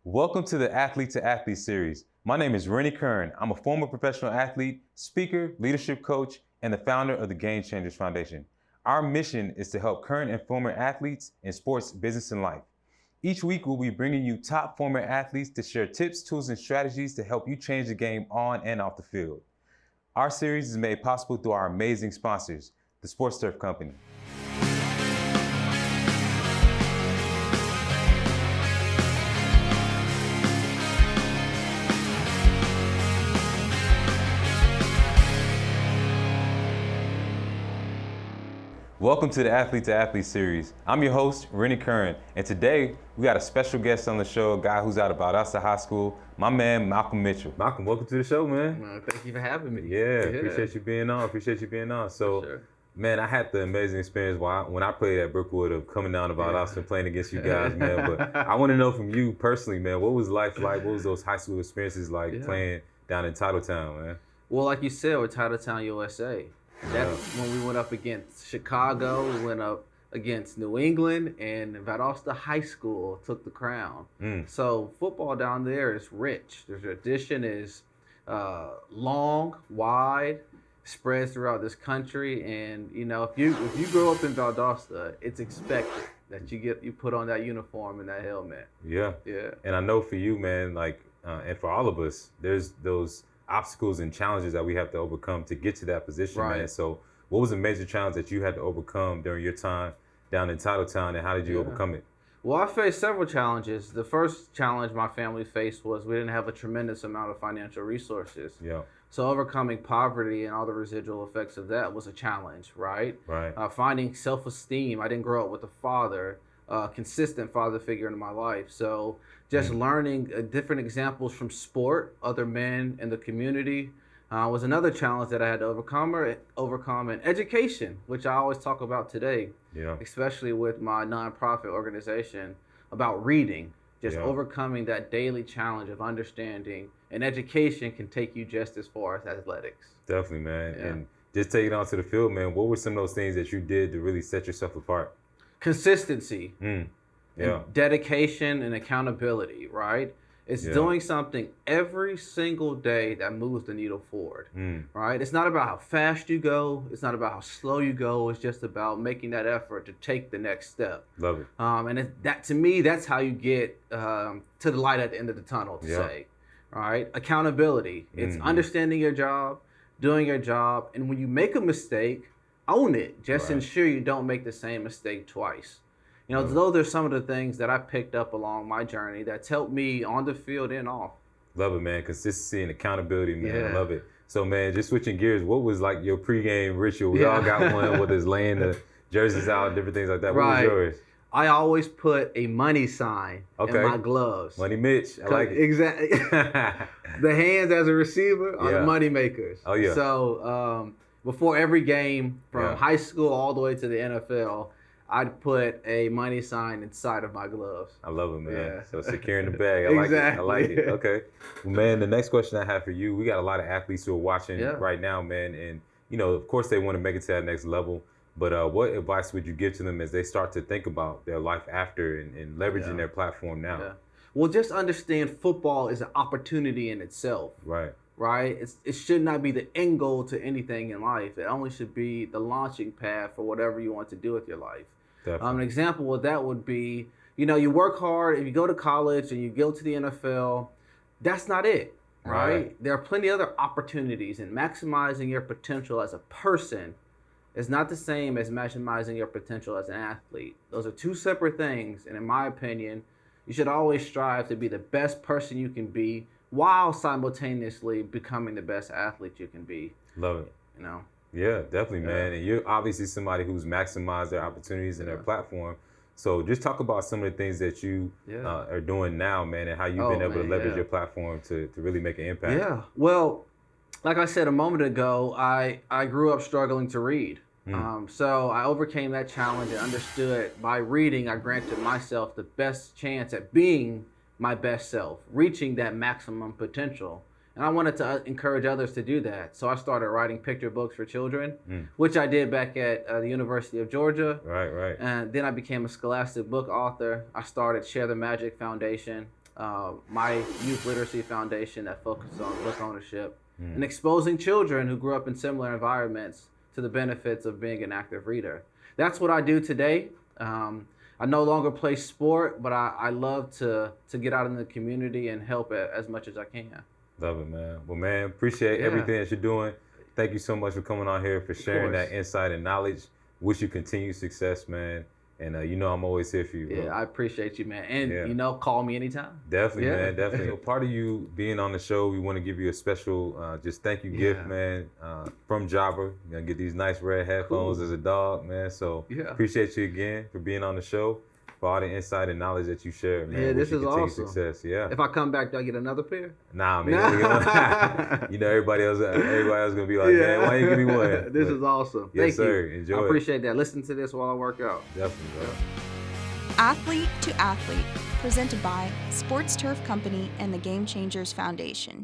Welcome to the Athlete to Athlete series. My name is Rennie Curran. I'm a former professional athlete, speaker, leadership coach, and the founder of the Game Changers Foundation. Our mission is to help current and former athletes in sports, business, and life. Each week, we'll be bringing you top former athletes to share tips, tools, and strategies to help you change the game on and off the field. Our series is made possible through our amazing sponsors, the Sports Turf Company. Welcome to the Athlete to Athlete series. I'm your host, Rennie Curran, and today we got a special guest on the show, a guy who's out of Valdosta High School, my man, Malcolm Mitchell. Malcolm, welcome to the show, man. Thank you for having me. Yeah, appreciate you being on. So, sure. Man, I had the amazing experience when I played at Brookwood of coming down to Valdosta and playing against you guys, man. But I want to know from you personally, man, what was life like? What was those high school experiences like playing down in Titletown, man? Well, like you said, with Titletown, USA. That's when we went up against Chicago, we went up against New England, and Valdosta High School took the crown. So football down there is rich. The tradition is long, wide, spreads throughout this country, and you know, if you grow up in Valdosta, it's expected that you put on that uniform and that helmet. Yeah. And I know for you, man, like, and for all of us, there's those obstacles and challenges that we have to overcome to get to that position, man. So what was a major challenge that you had to overcome during your time down in Titletown, and how did you overcome it? Well, I faced several challenges. The first challenge my family faced was we didn't have a tremendous amount of financial resources. So overcoming poverty and all the residual effects of that was a challenge, right? Finding self-esteem. I didn't grow up with a father, consistent father figure in my life. So just learning different examples from sport, other men in the community, was another challenge that I had to overcome. And education, which I always talk about today, especially with my nonprofit organization, about reading, just overcoming that daily challenge of understanding. And education can take you just as far as athletics. Definitely, man. And just take it onto the field, man. What were some of those things that you did to really set yourself apart? Consistency, dedication, and accountability, right? It's doing something every single day that moves the needle forward, right? It's not about how fast you go. It's not about how slow you go. It's just about making that effort to take the next step. Love it. And that, to me, that's how you get to the light at the end of the tunnel, to say, right? Accountability. It's understanding your job, doing your job, and when you make a mistake, own it. Just ensure you don't make the same mistake twice. You know, those are some of the things that I picked up along my journey that's helped me on the field and off. Love it, man. Consistency and accountability, man. I love it. So, man, just switching gears, what was like your pregame ritual? We all got one, whether it's laying the jerseys out, different things like that. What was yours? I always put a money sign in my gloves. Money Mitch. I like it. Exactly. The hands as a receiver are the money makers. Oh, yeah. So before every game, from high school all the way to the NFL, I'd put a money sign inside of my gloves. I love it, man. So securing the bag. I like it. Okay. Well, man, the next question I have for you, we got a lot of athletes who are watching right now, man. And, you know, of course they want to make it to that next level. But what advice would you give to them as they start to think about their life after and leveraging their platform now? Well, just understand football is an opportunity in itself. Right? It should not be the end goal to anything in life. It only should be the launching pad for whatever you want to do with your life. An example of that would be, you know, you work hard, if you go to college and you go to the NFL, that's not it, right? There are plenty of other opportunities, and maximizing your potential as a person is not the same as maximizing your potential as an athlete. Those are two separate things, and in my opinion, you should always strive to be the best person you can be while simultaneously becoming the best athlete you can be. Love it. You know? Yeah, definitely, man. And you're obviously somebody who's maximized their opportunities and their platform. So just talk about some of the things that you are doing now, man, and how you've been able to leverage your platform to really make an impact. Yeah. Well, like I said a moment ago, I grew up struggling to read. So I overcame that challenge and understood by reading, I granted myself the best chance at being my best self, reaching that maximum potential. And I wanted to encourage others to do that. So I started writing picture books for children, which I did back at the University of Georgia. Right. And then I became a scholastic book author. I started Share the Magic Foundation. my youth literacy foundation that focuses on book ownership and exposing children who grew up in similar environments to the benefits of being an active reader. That's what I do today. I no longer play sport, but I love to get out in the community and help as much as I can. Love it, man. Well, man, appreciate everything that you're doing. Thank you so much for coming on here, for sharing that insight and knowledge. Wish you continued success, man. And you know I'm always here for you, bro. Yeah, I appreciate you, man. And, you know, call me anytime. Definitely, man, definitely. So part of you being on the show, we want to give you a special just thank you gift, man, from Jabba. You're going to get these nice red headphones as a dog, man. So appreciate you again for being on the show, for all the insight and knowledge that you share, man. Yeah, this is awesome. Success. Yeah. If I come back, do I get another pair? Nah, man. You know, everybody else gonna be like, man, why you give me one? This is awesome. Yes, Thank sir. you. Enjoy. I appreciate that. Listen to this while I work out. Definitely, bro. Athlete to Athlete, presented by Sports Turf Company and the Game Changers Foundation.